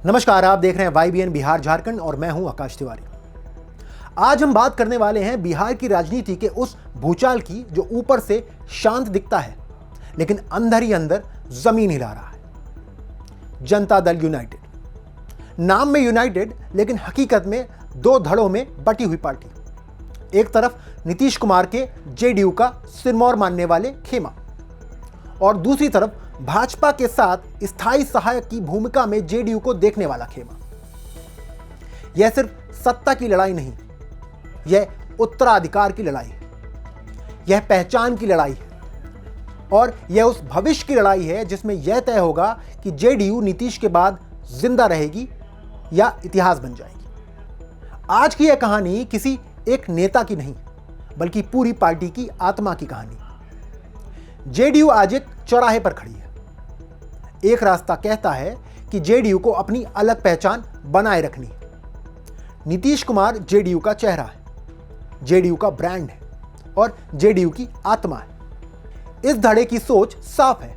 नमस्कार, आप देख रहे हैं YBN बिहार झारखंड और मैं हूं आकाश तिवारी। आज हम बात करने वाले हैं बिहार की राजनीति के उस भूचाल की जो ऊपर से शांत दिखता है लेकिन अंदर ही अंदर जमीन हिला रहा है। जनता दल यूनाइटेड नाम में यूनाइटेड लेकिन हकीकत में दो धड़ों में बटी हुई पार्टी। एक तरफ नीतीश कुमार के जेडीयू का सिरमौर मानने वाले खेमा और दूसरी तरफ भाजपा के साथ स्थायी सहायक की भूमिका में जेडीयू को देखने वाला खेमा। यह सिर्फ सत्ता की लड़ाई नहीं, यह उत्तराधिकार की लड़ाई है, यह पहचान की लड़ाई है और यह उस भविष्य की लड़ाई है जिसमें यह तय होगा कि जेडीयू नीतीश के बाद जिंदा रहेगी या इतिहास बन जाएगी। आज की यह कहानी किसी एक नेता की नहीं बल्कि पूरी पार्टी की आत्मा की कहानी। जेडीयू आज एक चौराहे पर खड़ी है। एक रास्ता कहता है कि जेडीयू को अपनी अलग पहचान बनाए रखनी है। नीतीश कुमार जेडीयू का चेहरा है, जेडीयू का ब्रांड है और जेडीयू की आत्मा है। इस धड़े की सोच साफ है,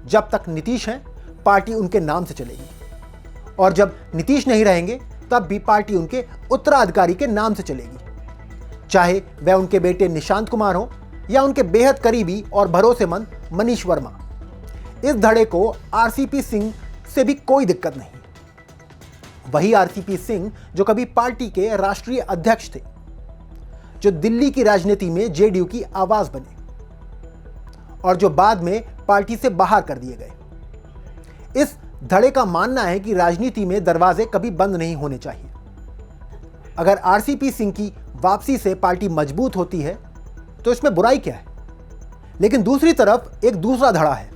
जब तक नीतीश हैं पार्टी उनके नाम से चलेगी और जब नीतीश नहीं रहेंगे तब भी पार्टी उनके उत्तराधिकारी के नाम से चलेगी, चाहे वह उनके बेटे निशांत कुमार हो या उनके बेहद करीबी और भरोसेमंद मनीष वर्मा। इस धड़े को आरसीपी सिंह से भी कोई दिक्कत नहीं। वही आरसीपी सिंह जो कभी पार्टी के राष्ट्रीय अध्यक्ष थे, जो दिल्ली की राजनीति में जेडीयू की आवाज बने और जो बाद में पार्टी से बाहर कर दिए गए। इस धड़े का मानना है कि राजनीति में दरवाजे कभी बंद नहीं होने चाहिए। अगर आरसीपी सिंह की वापसी से पार्टी मजबूत होती है तो इसमें बुराई क्या है। लेकिन दूसरी तरफ एक दूसरा धड़ा है।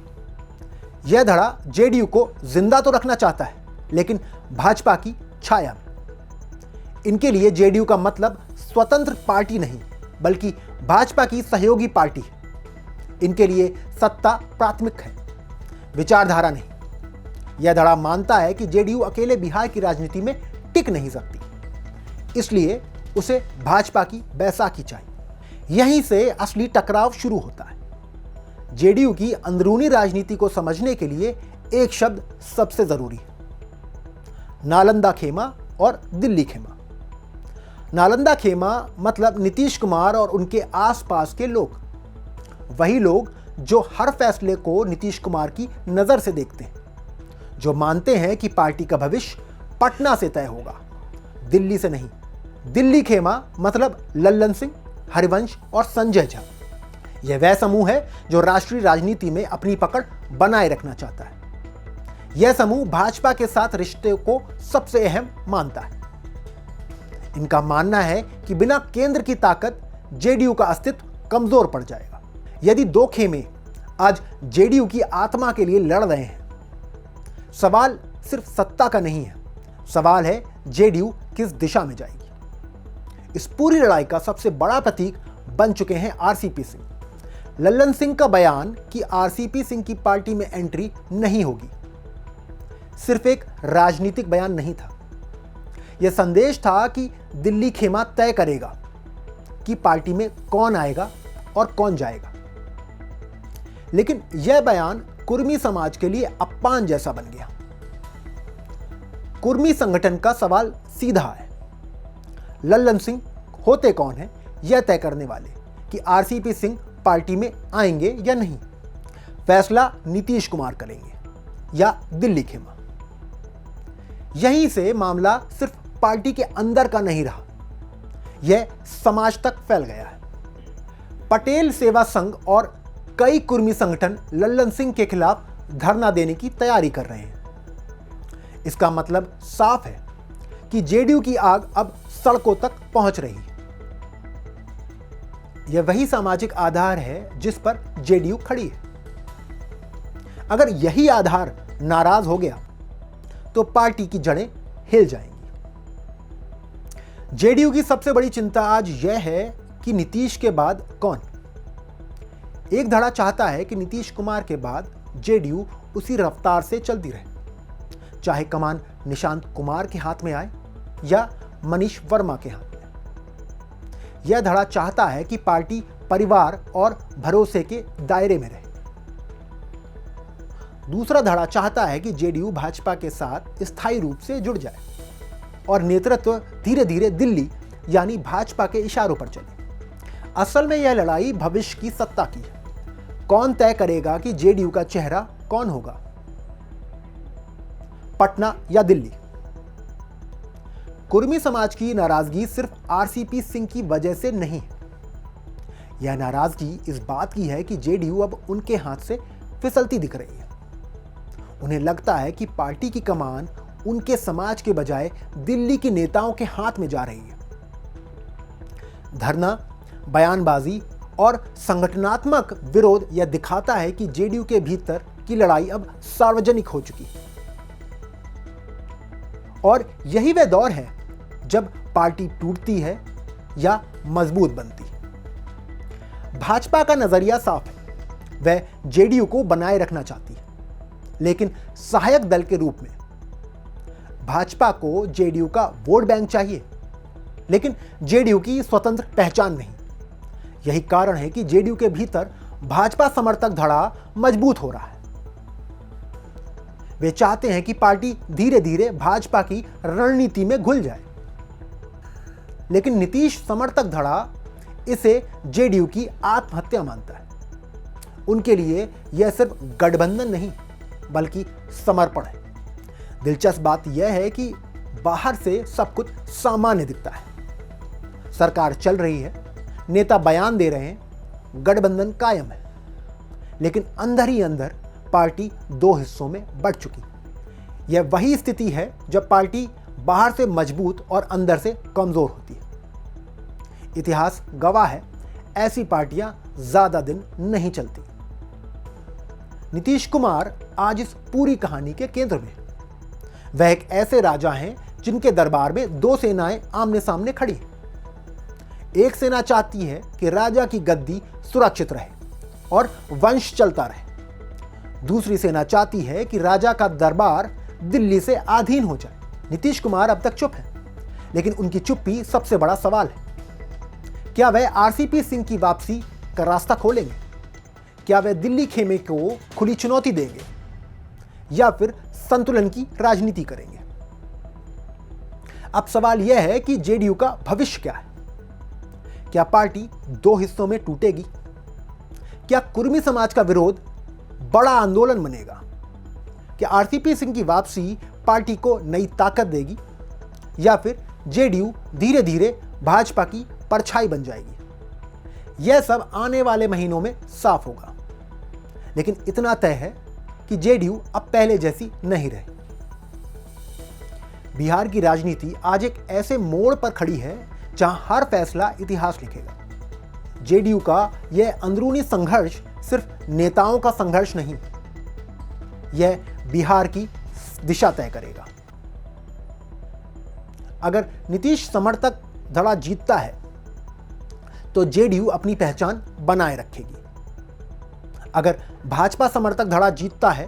यह धड़ा जेडीयू को जिंदा तो रखना चाहता है लेकिन भाजपा की छाया में। इनके लिए जेडीयू का मतलब स्वतंत्र पार्टी नहीं बल्कि भाजपा की सहयोगी पार्टी है। इनके लिए सत्ता प्राथमिक है, विचारधारा नहीं। यह धड़ा मानता है कि जेडीयू अकेले बिहार की राजनीति में टिक नहीं सकती, इसलिए उसे भाजपा की बैसाखी चाहिए। यहीं से असली टकराव शुरू होता है। जेडीयू की अंदरूनी राजनीति को समझने के लिए एक शब्द सबसे जरूरी है, नालंदा खेमा और दिल्ली खेमा। नालंदा खेमा मतलब नीतीश कुमार और उनके आसपास के लोग, वही लोग जो हर फैसले को नीतीश कुमार की नजर से देखते हैं, जो मानते हैं कि पार्टी का भविष्य पटना से तय होगा, दिल्ली से नहीं। दिल्ली खेमा मतलब लल्लन सिंह, हरिवंश और संजय झा। यह वह समूह है जो राष्ट्रीय राजनीति में अपनी पकड़ बनाए रखना चाहता है। यह समूह भाजपा के साथ रिश्ते को सबसे अहम मानता है। इनका मानना है कि बिना केंद्र की ताकत जेडीयू का अस्तित्व कमजोर पड़ जाएगा। यदि दो खेमे आज जेडीयू की आत्मा के लिए लड़ रहे हैं, सवाल सिर्फ सत्ता का नहीं है, सवाल है जेडीयू किस दिशा में जाएगी। इस पूरी लड़ाई का सबसे बड़ा प्रतीक बन चुके हैं आरसीपी सिंह। लल्लन सिंह का बयान कि आरसीपी सिंह की पार्टी में एंट्री नहीं होगी सिर्फ एक राजनीतिक बयान नहीं था, यह संदेश था कि दिल्ली खेमा तय करेगा कि पार्टी में कौन आएगा और कौन जाएगा। लेकिन यह बयान कुर्मी समाज के लिए अपमान जैसा बन गया। कुर्मी संगठन का सवाल सीधा है, लल्लन सिंह होते कौन है यह तय करने वाले कि आरसीपी सिंह पार्टी में आएंगे या नहीं। फैसला नीतीश कुमार करेंगे या दिल्ली खेमा। यहीं से मामला सिर्फ पार्टी के अंदर का नहीं रहा, यह समाज तक फैल गया है। पटेल सेवा संघ और कई कुर्मी संगठन लल्लन सिंह के खिलाफ धरना देने की तैयारी कर रहे हैं। इसका मतलब साफ है कि जेडीयू की आग अब सड़कों तक पहुंच रही है। यह वही सामाजिक आधार है जिस पर जेडीयू खड़ी है। अगर यही आधार नाराज हो गया तो पार्टी की जड़ें हिल जाएंगी। जेडीयू की सबसे बड़ी चिंता आज यह है कि नीतीश के बाद कौन। एक धड़ा चाहता है कि नीतीश कुमार के बाद जेडीयू उसी रफ्तार से चलती रहे, चाहे कमान निशांत कुमार के हाथ में आए या मनीष वर्मा के हाथ में। यह धड़ा चाहता है कि पार्टी परिवार और भरोसे के दायरे में रहे। दूसरा धड़ा चाहता है कि जेडीयू भाजपा के साथ स्थायी रूप से जुड़ जाए और नेतृत्व धीरे धीरे दिल्ली यानी भाजपा के इशारों पर चले। असल में यह लड़ाई भविष्य की सत्ता की है। कौन तय करेगा कि जेडीयू का चेहरा कौन होगा, पटना या दिल्ली? कुर्मी समाज की नाराजगी सिर्फ आरसीपी सिंह की वजह से नहीं है। यह नाराजगी इस बात की है कि जेडीयू अब उनके हाथ से फिसलती दिख रही है। उन्हें लगता है कि पार्टी की कमान उनके समाज के बजाय दिल्ली के नेताओं के हाथ में जा रही है। धरना, बयानबाजी और संगठनात्मक विरोध यह दिखाता है कि जेडीयू के भीतर की लड़ाई अब सार्वजनिक हो चुकी है। और यही वह दौर है जब पार्टी टूटती है या मजबूत बनती है। भाजपा का नजरिया साफ है, वह जेडीयू को बनाए रखना चाहती है, लेकिन सहायक दल के रूप में। भाजपा को जेडीयू का वोट बैंक चाहिए, लेकिन जेडीयू की स्वतंत्र पहचान नहीं। यही कारण है कि जेडीयू के भीतर भाजपा समर्थक धड़ा मजबूत हो रहा है। वे चाहते हैं कि पार्टी धीरे धीरे भाजपा की रणनीति में घुल जाए, लेकिन नीतीश समर्थक धड़ा इसे जेडीयू की आत्महत्या मानता है। उनके लिए यह सिर्फ गठबंधन नहीं बल्कि समर्पण है। दिलचस्प बात यह है कि बाहर से सब कुछ सामान्य दिखता है। सरकार चल रही है, नेता बयान दे रहे हैं, गठबंधन कायम है, लेकिन अंदर ही अंदर पार्टी दो हिस्सों में बंट चुकी। यह वही स्थिति है जब पार्टी बाहर से मजबूत और अंदर से कमजोर होती है। इतिहास गवाह है, ऐसी पार्टियां ज्यादा दिन नहीं चलती। नीतीश कुमार आज इस पूरी कहानी के केंद्र में। वह एक ऐसे राजा हैं जिनके दरबार में दो सेनाएं आमने सामने खड़ी हैं। एक सेना चाहती है कि राजा की गद्दी सुरक्षित रहे और वंश चलता रहे। दूसरी सेना चाहती है कि राजा का दरबार दिल्ली से अधीन हो जाए। नीतीश कुमार अब तक चुप है, लेकिन उनकी चुप्पी सबसे बड़ा सवाल है। क्या वह आरसीपी सिंह की वापसी का रास्ता खोलेंगे? क्या वह दिल्ली खेमे को खुली चुनौती देंगे या फिर संतुलन की राजनीति करेंगे? अब सवाल यह है कि जेडीयू का भविष्य क्या है? क्या पार्टी दो हिस्सों में टूटेगी? क्या कुर्मी समाज का विरोध बड़ा आंदोलन बनेगा? क्या आरसीपी सिंह की वापसी पार्टी को नई ताकत देगी या फिर जेडीयू धीरे धीरे भाजपा की परछाई बन जाएगी? यह सब आने वाले महीनों में साफ होगा, लेकिन इतना तय है कि जेडीयू अब पहले जैसी नहीं रही। बिहार की राजनीति आज एक ऐसे मोड़ पर खड़ी है जहां हर फैसला इतिहास लिखेगा। जेडीयू का यह अंदरूनी संघर्ष सिर्फ नेताओं का संघर्ष नहीं, यह बिहार की दिशा तय करेगा। अगर नीतीश समर्थक धड़ा जीतता है तो जेडीयू अपनी पहचान बनाए रखेगी। अगर भाजपा समर्थक धड़ा जीतता है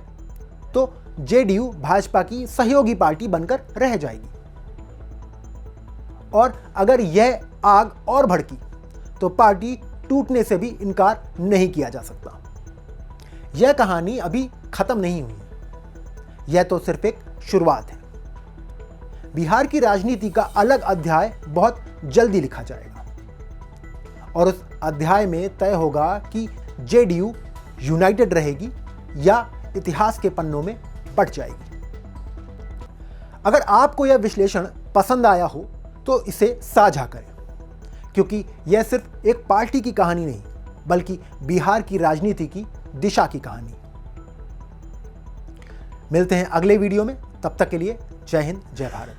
तो जेडीयू भाजपा की सहयोगी पार्टी बनकर रह जाएगी। और अगर यह आग और भड़की तो पार्टी टूटने से भी इनकार नहीं किया जा सकता। यह कहानी अभी खत्म नहीं हुई है, यह तो सिर्फ एक शुरुआत है। बिहार की राजनीति का अलग अध्याय बहुत जल्दी लिखा जाएगा और उस अध्याय में तय होगा कि जेडीयू यूनाइटेड रहेगी या इतिहास के पन्नों में बट जाएगी। अगर आपको यह विश्लेषण पसंद आया हो तो इसे साझा करें, क्योंकि यह सिर्फ एक पार्टी की कहानी नहीं बल्कि बिहार की राजनीति की दिशा की कहानी। मिलते हैं अगले वीडियो में, तब तक के लिए जय हिंद, जय भारत।